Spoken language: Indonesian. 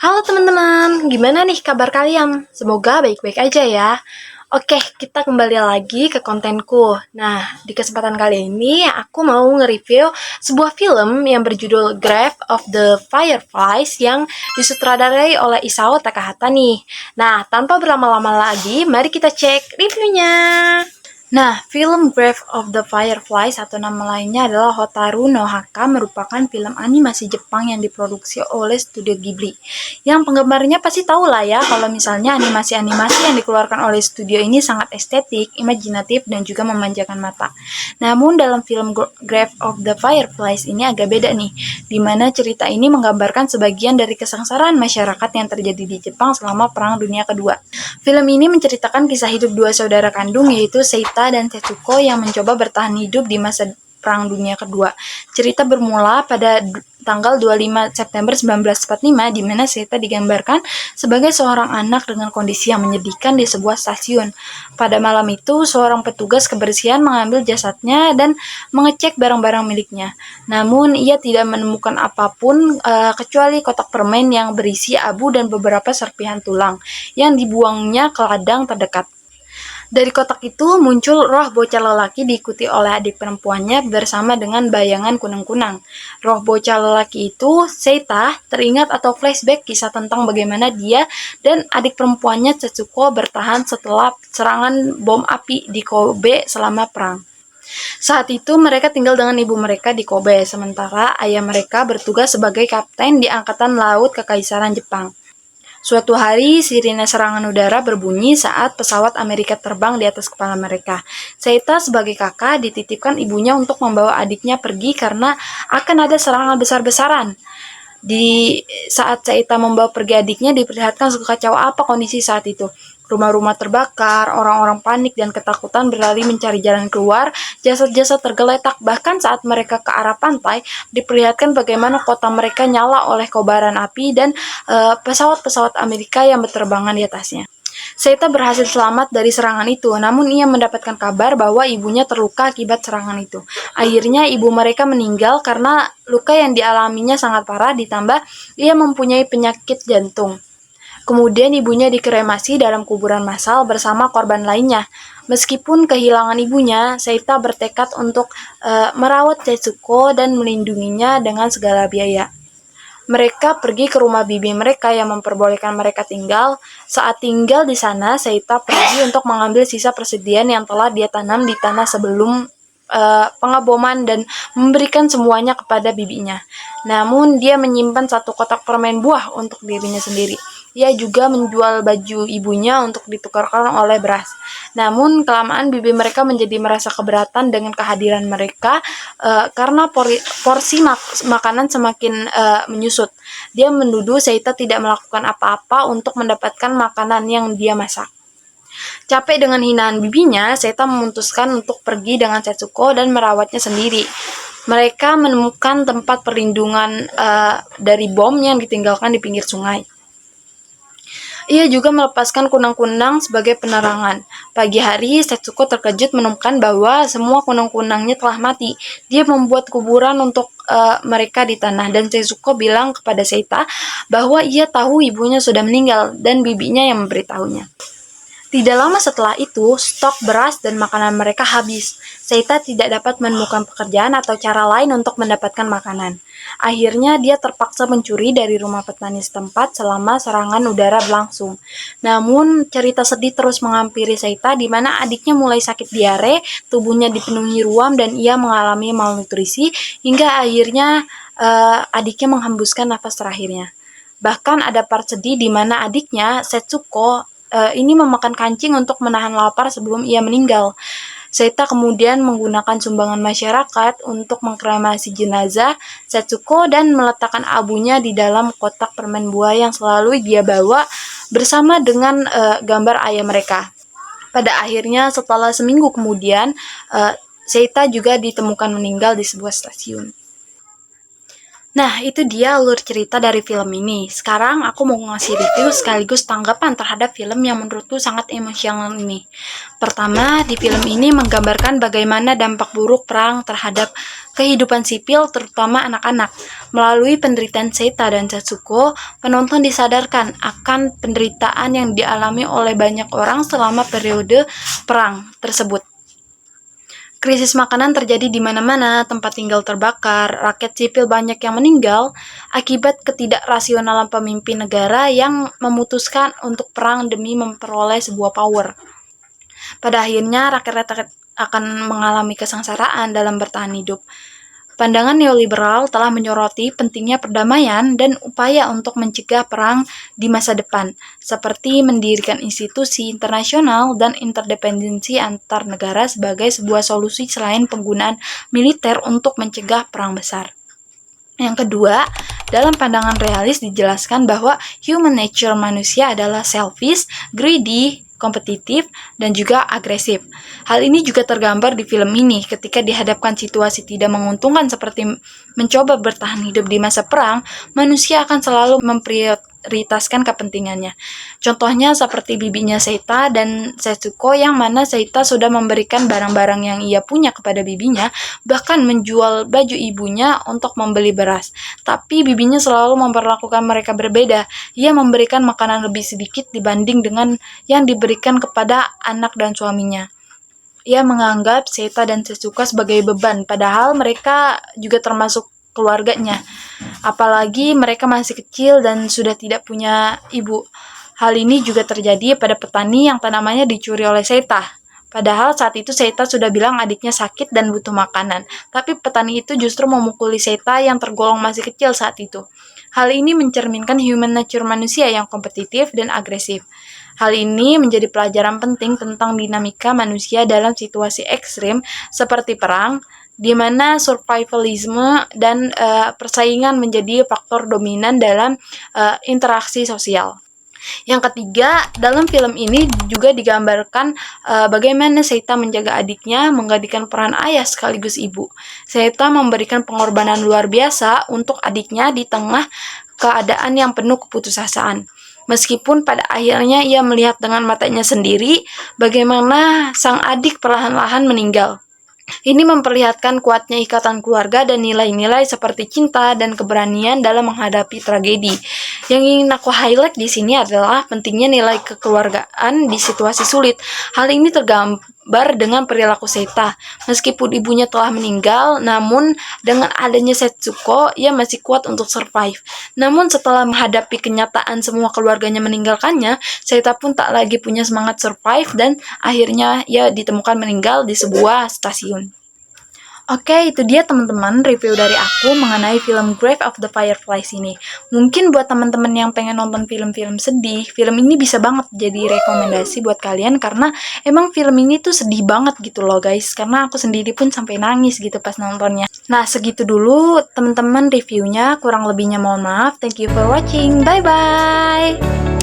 Halo teman-teman, gimana nih kabar kalian? Semoga baik-baik aja ya. Oke, kita kembali lagi ke kontenku. Nah, di kesempatan kali ini aku mau nge-review sebuah film yang berjudul Grave of the Fireflies yang disutradarai oleh Isao Takahata nih. Nah, tanpa berlama-lama lagi, mari kita cek reviewnya. Nah, film Grave of the Fireflies atau nama lainnya adalah Hotaru no Haka merupakan film animasi Jepang yang diproduksi oleh Studio Ghibli. Yang penggemarnya pasti tahu lah ya kalau misalnya animasi-animasi yang dikeluarkan oleh studio ini sangat estetik, imajinatif, dan juga memanjakan mata. Namun dalam film Grave of the Fireflies ini agak beda nih, di mana cerita ini menggambarkan sebagian dari kesengsaraan masyarakat yang terjadi di Jepang selama Perang Dunia Kedua. Film ini menceritakan kisah hidup dua saudara kandung yaitu Seita dan Tetsuko yang mencoba bertahan hidup di masa Perang Dunia Kedua. Cerita bermula pada tanggal 25 September 1945 di mana Seita digambarkan sebagai seorang anak dengan kondisi yang menyedihkan di sebuah stasiun. Pada malam itu, seorang petugas kebersihan mengambil jasadnya dan mengecek barang-barang miliknya. Namun, ia tidak menemukan apapun kecuali kotak permen yang berisi abu dan beberapa serpihan tulang yang dibuangnya ke ladang terdekat. Dari kotak itu muncul roh bocah lelaki diikuti oleh adik perempuannya bersama dengan bayangan kunang-kunang. Roh bocah lelaki itu, Seita, teringat atau flashback kisah tentang bagaimana dia dan adik perempuannya Tetsuko bertahan setelah serangan bom api di Kobe selama perang. Saat itu mereka tinggal dengan ibu mereka di Kobe, sementara ayah mereka bertugas sebagai kapten di Angkatan Laut Kekaisaran Jepang. Suatu hari, sirine serangan udara berbunyi saat pesawat Amerika terbang di atas kepala mereka. Seita sebagai kakak dititipkan ibunya untuk membawa adiknya pergi karena akan ada serangan besar-besaran. Di saat Seita membawa pergi adiknya, diperlihatkan sekacau apa kondisi saat itu. Rumah-rumah terbakar, orang-orang panik dan ketakutan berlari mencari jalan keluar, jasad-jasad tergeletak, bahkan saat mereka ke arah pantai, diperlihatkan bagaimana kota mereka nyala oleh kobaran api dan pesawat-pesawat Amerika yang berterbangan di atasnya. Seita berhasil selamat dari serangan itu, namun ia mendapatkan kabar bahwa ibunya terluka akibat serangan itu. Akhirnya ibu mereka meninggal karena luka yang dialaminya sangat parah ditambah ia mempunyai penyakit jantung. Kemudian ibunya dikremasi dalam kuburan massal bersama korban lainnya. Meskipun kehilangan ibunya, Seita bertekad untuk merawat Tetsuko dan melindunginya dengan segala biaya. Mereka pergi ke rumah bibi mereka yang memperbolehkan mereka tinggal. Saat tinggal di sana, Seita pergi untuk mengambil sisa persediaan yang telah dia tanam di tanah sebelum pengeboman dan memberikan semuanya kepada bibinya. Namun dia menyimpan satu kotak permen buah untuk dirinya sendiri. Ia juga menjual baju ibunya untuk ditukarkan oleh beras. Namun kelamaan bibi mereka menjadi merasa keberatan dengan kehadiran mereka karena porsi makanan semakin menyusut. Dia menuduh Seita tidak melakukan apa-apa untuk mendapatkan makanan yang dia masak. Capek dengan hinaan bibinya, Seita memutuskan untuk pergi dengan Setsuko dan merawatnya sendiri. Mereka menemukan tempat perlindungan dari bom yang ditinggalkan di pinggir sungai. Ia juga melepaskan kunang-kunang sebagai penerangan. Pagi hari, Setsuko terkejut menemukan bahwa semua kunang-kunangnya telah mati. Dia membuat kuburan untuk mereka di tanah dan Setsuko bilang kepada Seita bahwa ia tahu ibunya sudah meninggal dan bibinya yang memberitahunya. Tidak lama setelah itu, stok beras dan makanan mereka habis. Seita tidak dapat menemukan pekerjaan atau cara lain untuk mendapatkan makanan. Akhirnya dia terpaksa mencuri dari rumah petani setempat selama serangan udara berlangsung. Namun, cerita sedih terus menghampiri Seita di mana adiknya mulai sakit diare, tubuhnya dipenuhi ruam dan ia mengalami malnutrisi hingga akhirnya adiknya menghembuskan nafas terakhirnya. Bahkan ada part sedih di mana adiknya, Setsuko, ini memakan kancing untuk menahan lapar sebelum ia meninggal. Seita kemudian menggunakan sumbangan masyarakat untuk mengkremasi jenazah Setsuko dan meletakkan abunya di dalam kotak permen buah yang selalu dia bawa bersama dengan gambar ayah mereka. Pada akhirnya setelah seminggu kemudian, Seita juga ditemukan meninggal di sebuah stasiun. Nah, itu dia alur cerita dari film ini. Sekarang aku mau ngasih review sekaligus tanggapan terhadap film yang menurutku sangat emosional ini. Pertama, di film ini menggambarkan bagaimana dampak buruk perang terhadap kehidupan sipil, terutama anak-anak. Melalui penderitaan Seita dan Setsuko, penonton disadarkan akan penderitaan yang dialami oleh banyak orang selama periode perang tersebut. Krisis makanan terjadi di mana-mana, tempat tinggal terbakar, rakyat sipil banyak yang meninggal akibat ketidakrasionalan pemimpin negara yang memutuskan untuk perang demi memperoleh sebuah power. Pada akhirnya, rakyat-rakyat akan mengalami kesengsaraan dalam bertahan hidup. Pandangan neoliberal telah menyoroti pentingnya perdamaian dan upaya untuk mencegah perang di masa depan, seperti mendirikan institusi internasional dan interdependensi antar negara sebagai sebuah solusi selain penggunaan militer untuk mencegah perang besar. Yang kedua, dalam pandangan realis dijelaskan bahwa human nature manusia adalah selfish, greedy, kompetitif, dan juga agresif. Hal ini juga tergambar di film ini ketika dihadapkan situasi tidak menguntungkan seperti mencoba bertahan hidup di masa perang, manusia akan selalu memprioritaskan kepentingannya. Contohnya seperti bibinya Seita dan Setsuko yang mana Seita sudah memberikan barang-barang yang ia punya kepada bibinya, bahkan menjual baju ibunya untuk membeli beras. Tapi bibinya selalu memperlakukan mereka berbeda. Ia memberikan makanan lebih sedikit dibanding dengan yang diberikan kepada anak dan suaminya. Ia menganggap Seita dan Setsuko sebagai beban, padahal mereka juga termasuk keluarganya. Apalagi mereka masih kecil dan sudah tidak punya ibu. Hal ini juga terjadi pada petani yang tanamannya dicuri oleh Seita. Padahal saat itu Seita sudah bilang adiknya sakit dan butuh makanan. Tapi petani itu justru memukuli Seita yang tergolong masih kecil saat itu. Hal ini mencerminkan human nature manusia yang kompetitif dan agresif. Hal ini menjadi pelajaran penting tentang dinamika manusia dalam situasi ekstrim seperti perang, di mana survivalisme dan persaingan menjadi faktor dominan dalam interaksi sosial. Yang ketiga, dalam film ini juga digambarkan bagaimana Seita menjaga adiknya, menggantikan peran ayah sekaligus ibu. Seita memberikan pengorbanan luar biasa untuk adiknya di tengah keadaan yang penuh keputusasaan. Meskipun pada akhirnya ia melihat dengan matanya sendiri bagaimana sang adik perlahan-lahan meninggal. Ini memperlihatkan kuatnya ikatan keluarga dan nilai-nilai seperti cinta dan keberanian dalam menghadapi tragedi. Yang ingin aku highlight di sini adalah pentingnya nilai kekeluargaan di situasi sulit. Hal ini tergambar dengan perilaku Seita. Meskipun ibunya telah meninggal, namun dengan adanya Setsuko, ia masih kuat untuk survive. Namun setelah menghadapi kenyataan semua keluarganya meninggalkannya, Seita pun tak lagi punya semangat survive dan akhirnya ia ditemukan meninggal di sebuah stasiun. Oke, itu dia teman-teman review dari aku mengenai film Grave of the Fireflies ini. Mungkin buat teman-teman yang pengen nonton film-film sedih, film ini bisa banget jadi rekomendasi buat kalian karena emang film ini tuh sedih banget gitu loh guys. Karena aku sendiri pun sampai nangis gitu pas nontonnya. Nah, segitu dulu teman-teman reviewnya, kurang lebihnya mohon maaf. Thank you for watching. Bye-bye!